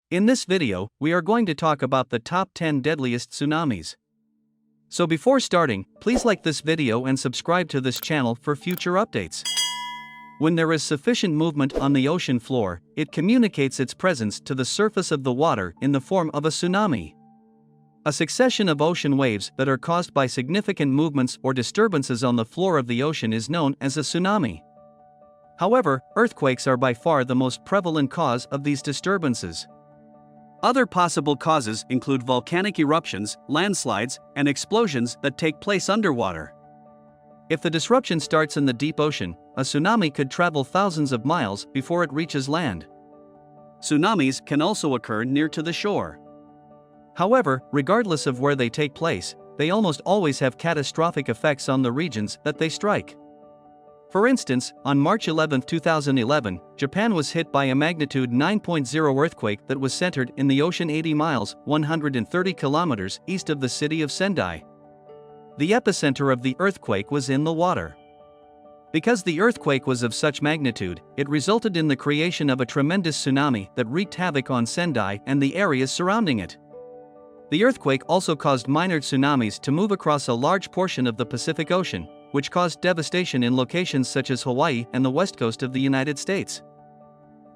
In this video, we are going to talk about the top 10 deadliest tsunamis. So before starting, please like this video and subscribe to this channel for future updates. When there is sufficient movement on the ocean floor, it communicates its presence to the surface of the water in the form of a tsunami. A succession of ocean waves that are caused by significant movements or disturbances on the floor of the ocean is known as a tsunami. However, earthquakes are by far the most prevalent cause of these disturbances. Other possible causes include volcanic eruptions, landslides, and explosions that take place underwater. If the disruption starts in the deep ocean, a tsunami could travel thousands of miles before it reaches land. Tsunamis can also occur near to the shore. However, regardless of where they take place, they almost always have catastrophic effects on the regions that they strike. For instance, on March 11, 2011, Japan was hit by a magnitude 9.0 earthquake that was centered in the ocean 80 miles (130 kilometers) east of the city of Sendai. The epicenter of the earthquake was in the water. Because the earthquake was of such magnitude, it resulted in the creation of a tremendous tsunami that wreaked havoc on Sendai and the areas surrounding it. The earthquake also caused minor tsunamis to move across a large portion of the Pacific Ocean, which caused devastation in locations such as Hawaii and the west coast of the United States.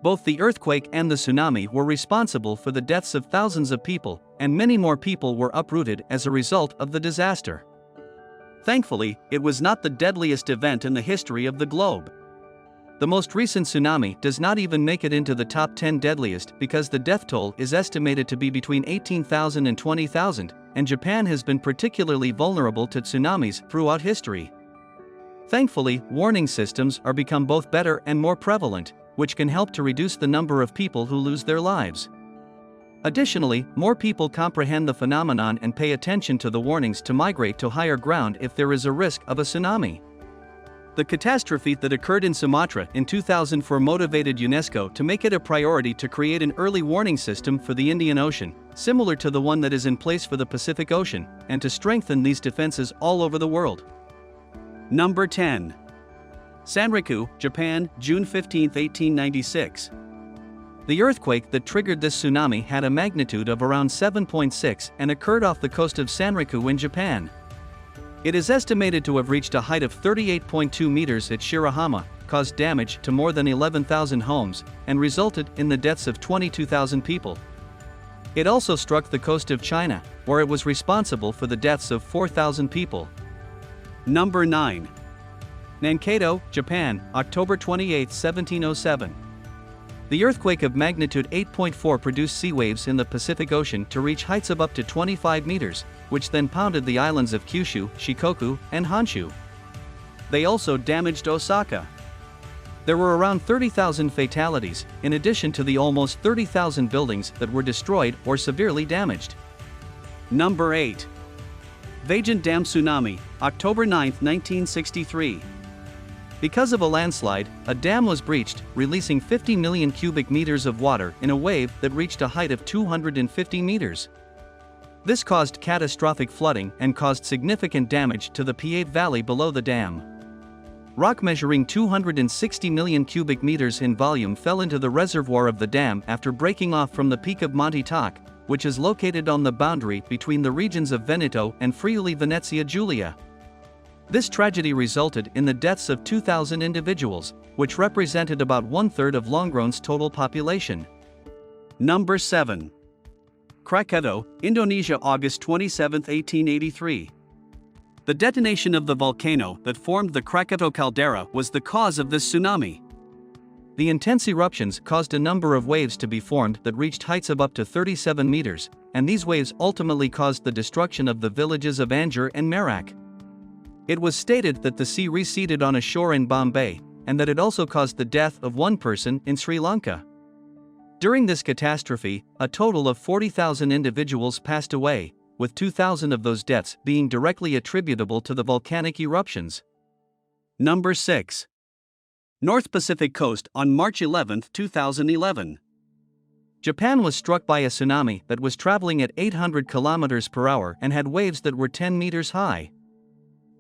Both the earthquake and the tsunami were responsible for the deaths of thousands of people, and many more people were uprooted as a result of the disaster. Thankfully, it was not the deadliest event in the history of the globe. The most recent tsunami does not even make it into the top 10 deadliest because the death toll is estimated to be between 18,000 and 20,000, and Japan has been particularly vulnerable to tsunamis throughout history. Thankfully, warning systems are become both better and more prevalent, which can help to reduce the number of people who lose their lives. Additionally, more people comprehend the phenomenon and pay attention to the warnings to migrate to higher ground if there is a risk of a tsunami. The catastrophe that occurred in Sumatra in 2004 motivated UNESCO to make it a priority to create an early warning system for the Indian Ocean, similar to the one that is in place for the Pacific Ocean, and to strengthen these defenses all over the world. Number 10. Sanriku, Japan, June 15, 1896. The earthquake that triggered this tsunami had a magnitude of around 7.6 and occurred off the coast of Sanriku in Japan. It is estimated to have reached a height of 38.2 meters at Shirahama, caused damage to more than 11,000 homes, and resulted in the deaths of 22,000 people. It also struck the coast of China, where it was responsible for the deaths of 4,000 people. Number 9. Nankaido, Japan, October 28, 1707. The earthquake of magnitude 8.4 produced sea waves in the Pacific Ocean to reach heights of up to 25 meters, which then pounded the islands of Kyushu, Shikoku, and Honshu. They also damaged Osaka. There were around 30,000 fatalities, in addition to the almost 30,000 buildings that were destroyed or severely damaged. Number 8. Vajont Dam Tsunami, October 9, 1963. Because of a landslide, a dam was breached, releasing 50 million cubic meters of water in a wave that reached a height of 250 meters. This caused catastrophic flooding and caused significant damage to the Piave Valley below the dam. Rock measuring 260 million cubic meters in volume fell into the reservoir of the dam after breaking off from the peak of Monte Toc, which is located on the boundary between the regions of Veneto and Friuli Venezia Giulia. This tragedy resulted in the deaths of 2,000 individuals, which represented about one-third of Longron's total population. Number 7. Krakatau, Indonesia, August 27, 1883. The detonation of the volcano that formed the Krakatau caldera was the cause of this tsunami. The intense eruptions caused a number of waves to be formed that reached heights of up to 37 meters, and these waves ultimately caused the destruction of the villages of Anjar and Merak. It was stated that the sea receded on a shore in Bombay, and that it also caused the death of one person in Sri Lanka. During this catastrophe, a total of 40,000 individuals passed away, with 2,000 of those deaths being directly attributable to the volcanic eruptions. Number 6. North Pacific Coast on March 11, 2011. Japan was struck by a tsunami that was traveling at 800 kilometers per hour and had waves that were 10 meters high.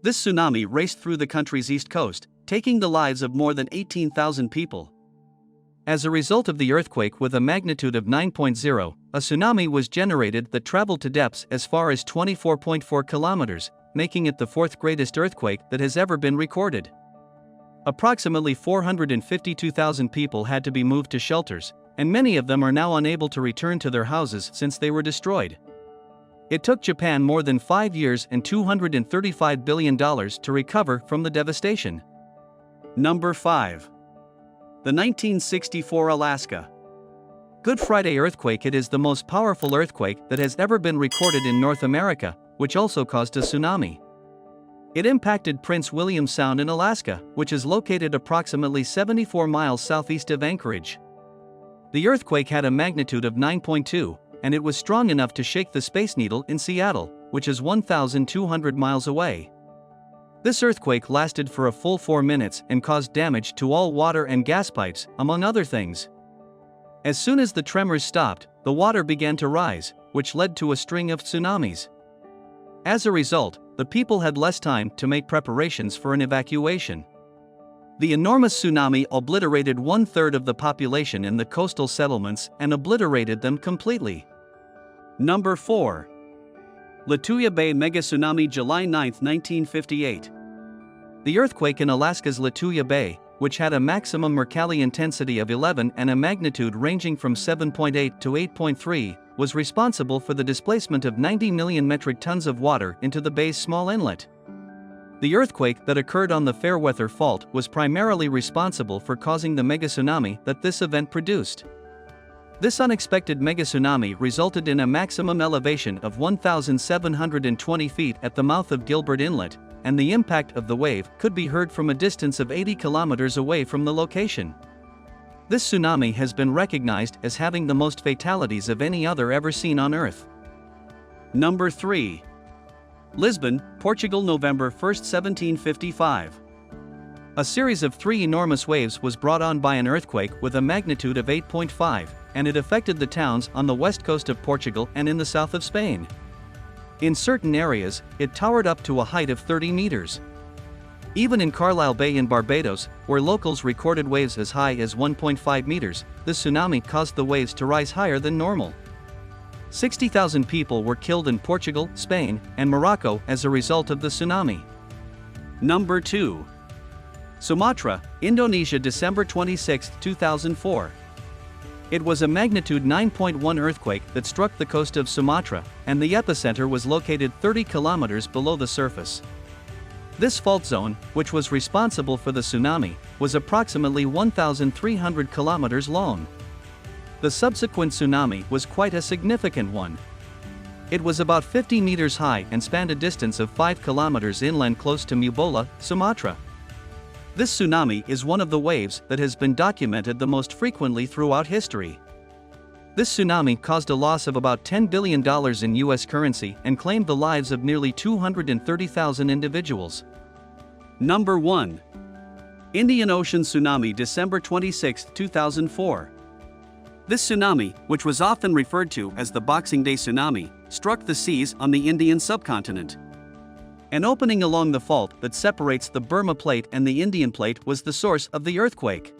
This tsunami raced through the country's east coast, taking the lives of more than 18,000 people. As a result of the earthquake with a magnitude of 9.0, a tsunami was generated that traveled to depths as far as 24.4 kilometers, making it the fourth greatest earthquake that has ever been recorded. Approximately 452,000 people had to be moved to shelters, and many of them are now unable to return to their houses since they were destroyed. It took Japan more than 5 years and $235 billion to recover from the devastation. Number 5. The 1964 Alaska Good Friday earthquake. It is the most powerful earthquake that has ever been recorded in North America, which also caused a tsunami. It impacted Prince William Sound in Alaska, which is located approximately 74 miles southeast of Anchorage. The earthquake had a magnitude of 9.2, and it was strong enough to shake the Space Needle in Seattle, which is 1,200 miles away. This earthquake lasted for a full 4 minutes and caused damage to all water and gas pipes, among other things. As soon as the tremors stopped, the water began to rise, which led to a string of tsunamis. As a result, the people had less time to make preparations for an evacuation. The enormous tsunami obliterated 1/3 of the population in the coastal settlements and obliterated them completely. Number 4. Lituya Bay Megatsunami, July 9, 1958. The earthquake in Alaska's Lituya Bay, which had a maximum Mercalli intensity of 11 and a magnitude ranging from 7.8 to 8.3, was responsible for the displacement of 90 million metric tons of water into the bay's small inlet. The earthquake that occurred on the Fairweather Fault was primarily responsible for causing the megatsunami that this event produced. This unexpected megatsunami resulted in a maximum elevation of 1,720 feet at the mouth of Gilbert Inlet, and the impact of the wave could be heard from a distance of 80 kilometers away from the location. This tsunami has been recognized as having the most fatalities of any other ever seen on Earth. Number 3. Lisbon, Portugal, November 1, 1755. A series of 3 enormous waves was brought on by an earthquake with a magnitude of 8.5, and it affected the towns on the west coast of Portugal and in the south of Spain. In certain areas, it towered up to a height of 30 meters. Even in Carlisle Bay in Barbados, where locals recorded waves as high as 1.5 meters, the tsunami caused the waves to rise higher than normal. 60,000 people were killed in Portugal, Spain, and Morocco as a result of the tsunami. Number 2. Sumatra, Indonesia, December 26, 2004. It was a magnitude 9.1 earthquake that struck the coast of Sumatra, and the epicenter was located 30 kilometers below the surface. This fault zone, which was responsible for the tsunami, was approximately 1,300 kilometers long. The subsequent tsunami was quite a significant one. It was about 50 meters high and spanned a distance of 5 kilometers inland close to Mubola, Sumatra. This tsunami is one of the waves that has been documented the most frequently throughout history. This tsunami caused a loss of about $10 billion in US currency and claimed the lives of nearly 230,000 individuals. Number 1. Indian Ocean Tsunami, December 26, 2004. This tsunami, which was often referred to as the Boxing Day tsunami, struck the seas on the Indian subcontinent. An opening along the fault that separates the Burma Plate and the Indian Plate was the source of the earthquake.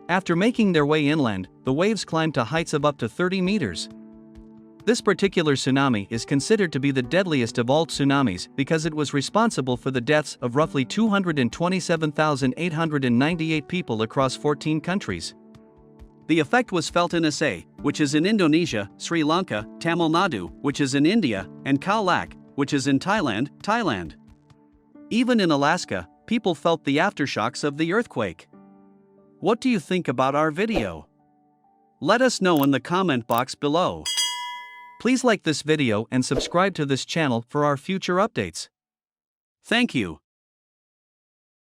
After making their way inland, the waves climbed to heights of up to 30 meters. This particular tsunami is considered to be the deadliest of all tsunamis because it was responsible for the deaths of roughly 227,898 people across 14 countries. The effect was felt in Aceh, which is in Indonesia, Sri Lanka, Tamil Nadu, which is in India, and Khao Lak, which is in Thailand. Even in Alaska, people felt the aftershocks of the earthquake. What do you think about our video? Let us know in the comment box below. Please like this video and subscribe to this channel for our future updates. Thank you.